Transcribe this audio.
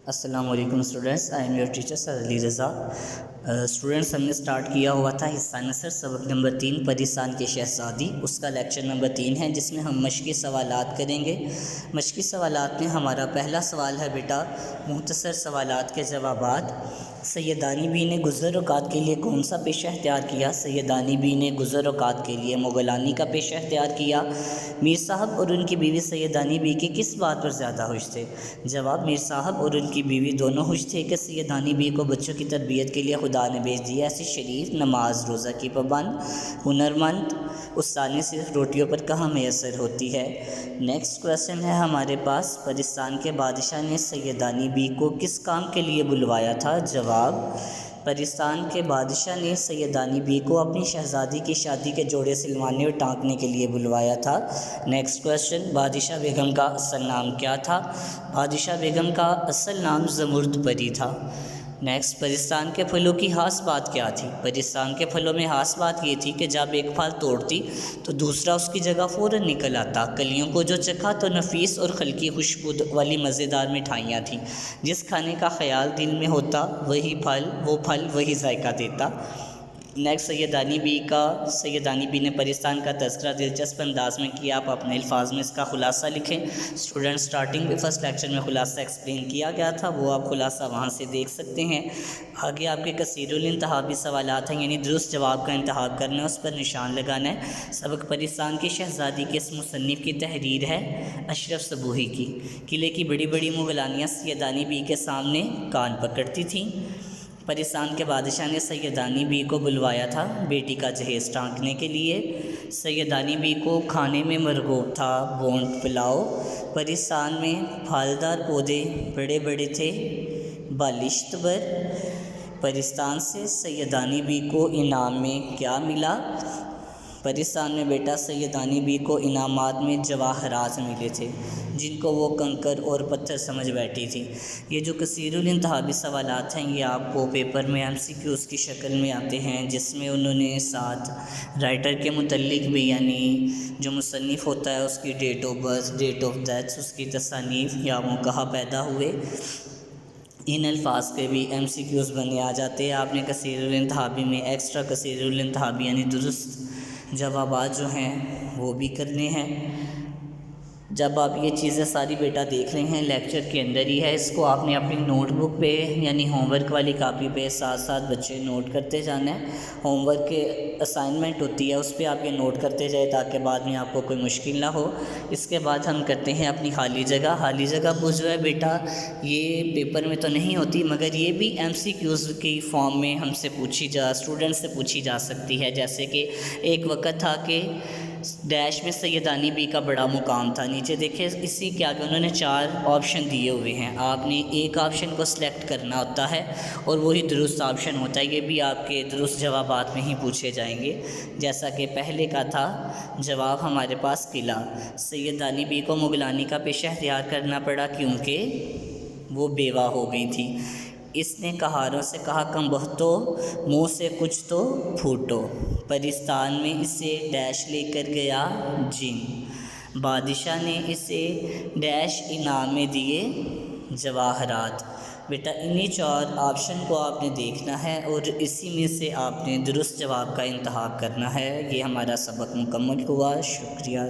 السلام علیکم students, I am your teacher sir Ali Raza. Students, ہم نے سٹارٹ کیا ہوا تھا حصہ نثر سبق نمبر 3 پریستان کی شہزادی، اس کا لیکچر نمبر 3 ہے جس میں ہم مشقی سوالات کریں گے۔ مشقی سوالات میں ہمارا پہلا سوال ہے بیٹا مختصر سوالات کے جوابات۔ سیدانی بی نے گزر اوقات کے لیے کون سا پیشہ اختیار کیا؟ سیدانی بی نے گزر اوقات کے لیے مغلانی کا پیشہ اختیار کیا۔ میر صاحب اور ان کی بیوی سیدانی بی کی کس بات پر زیادہ خوش تھے؟ جواب، میر صاحب اور ان کی بیوی دونوں خوش تھے کہ سیدانی بی کو بچوں کی تربیت کے لیے خدا نے بھیج دیا۔ ایسی شریف، نماز روزہ کی پابند، ہنرمند، استانی صرف روٹیوں پر کہاں میسر ہوتی ہے؟ نیکسٹ کویسچن ہے ہمارے پاس، پرستان کے بادشاہ نے سیدانی بی کو کس کام کے لیے بلوایا تھا؟ جواب، پرستان کے بادشاہ نے سیدانی بی کو اپنی شہزادی کی شادی کے جوڑے سلوانے اور ٹانکنے کے لیے بلوایا تھا۔ نیکسٹ کویسچن، بادشاہ بیگم کا اصل نام کیا تھا؟ بادشاہ بیگم کا اصل نام زمرد پری تھا۔ نیکسٹ، پرستان کے پھلوں کی خاص بات کیا تھی؟ پرستان کے پھلوں میں خاص بات یہ تھی کہ جب ایک پھل توڑتی تو دوسرا اس کی جگہ فوراً نکل آتا۔ کلیوں کو جو چکھا تو نفیس اور ہلکی خوشبو والی مزیدار مٹھائیاں تھیں۔ جس کھانے کا خیال دل میں ہوتا وہ پھل وہی ذائقہ دیتا۔ نیکسٹ، سیدانی بی نے پرستان کا تذکرہ دلچسپ انداز میں کیا، آپ اپنے الفاظ میں اس کا خلاصہ لکھیں۔ اسٹوڈنٹ، سٹارٹنگ میں فرسٹ لیکچر میں خلاصہ ایکسپلین کیا گیا تھا، وہ آپ خلاصہ وہاں سے دیکھ سکتے ہیں۔ آگے آپ کے کثیر الانتخابی سوالات ہیں، یعنی درست جواب کا انتخاب کرنا ہے، اس پر نشان لگانا ہے۔ سبق پرستان کی شہزادی کے اس مصنف کی تحریر ہے اشرف صبوحی کی۔ قلعے کی بڑی بڑی مغلانیاں سیدانی بی کے سامنے کان پکڑتی تھیں۔ پرستان کے بادشاہ نے سیدانی بی کو بلوایا تھا بیٹی کا جہیز ٹانکنے کے لیے۔ سیدانی بی کو کھانے میں مرغوب تھا بونٹ پلاؤ۔ پرستان میں پھلدار پودے بڑے بڑے تھے بالشت بر۔ پرستان سے سیدانی بی کو انعام میں کیا ملا؟ پرستان میں بیٹا سیدانی بی کو انعامات میں جواہرات ملے تھے جن کو وہ کنکر اور پتھر سمجھ بیٹھی تھی۔ یہ جو کثیر الانتخابی سوالات ہیں یہ آپ کو پیپر میں MCQs کی شکل میں آتے ہیں، جس میں انہوں نے ساتھ رائٹر کے متعلق بھی، یعنی جو مصنف ہوتا ہے اس کی date of birth, date of death, اس کی تصانیف یا وہ کہاں پیدا ہوئے، ان الفاظ کے بھی MCQs بنے آ جاتے ہیں۔ آپ نے کثیر الانتخابی میں ایکسٹرا کثیر الانتخابی یعنی درست جوابات جو ہیں وہ بھی کرنے ہیں۔ جب آپ یہ چیزیں ساری بیٹا دیکھ رہے ہیں لیکچر کے اندر ہی ہے، اس کو آپ نے اپنی نوٹ بک پہ یعنی ہوم ورک والی کاپی پہ ساتھ ساتھ بچے نوٹ کرتے جانا ہے۔ ہوم ورک کے اسائنمنٹ ہوتی ہے، اس پہ آپ یہ نوٹ کرتے جائیں تاکہ بعد میں آپ کو کوئی مشکل نہ ہو۔ اس کے بعد ہم کرتے ہیں اپنی خالی جگہ۔ خالی جگہ وہ جو ہے بیٹا یہ پیپر میں تو نہیں ہوتی مگر یہ بھی MCQs کی فارم میں ہم سے اسٹوڈنٹ سے پوچھی جا سکتی ہے۔ جیسے کہ ایک وقت تھا کہ ڈیش میں سیدانی بی کا بڑا مقام تھا، نیچے دیکھیں اسی کے آگے انہوں نے 4 آپشن دیے ہوئے ہیں، آپ نے ایک آپشن کو سلیکٹ کرنا ہوتا ہے اور وہی درست آپشن ہوتا ہے۔ یہ بھی آپ کے درست جوابات میں ہی پوچھے جائیں گے۔ جیسا کہ پہلے کا تھا جواب ہمارے پاس قلعہ، سیدانی بی کو مغلانی کا پیشہ اختیار کرنا پڑا کیونکہ وہ بیوہ ہو گئی تھی۔ اس نے کہاروں سے کہا کم بختو، منہ سے کچھ تو پھوٹو۔ پرستان میں اسے ڈیش لے کر گیا جن، بادشاہ نے اسے ڈیش انعام میں دیے جواہرات۔ بیٹا انہی 4 آپشن کو آپ نے دیکھنا ہے اور اسی میں سے آپ نے درست جواب کا انتخاب کرنا ہے۔ یہ ہمارا سبق مکمل ہوا، شکریہ۔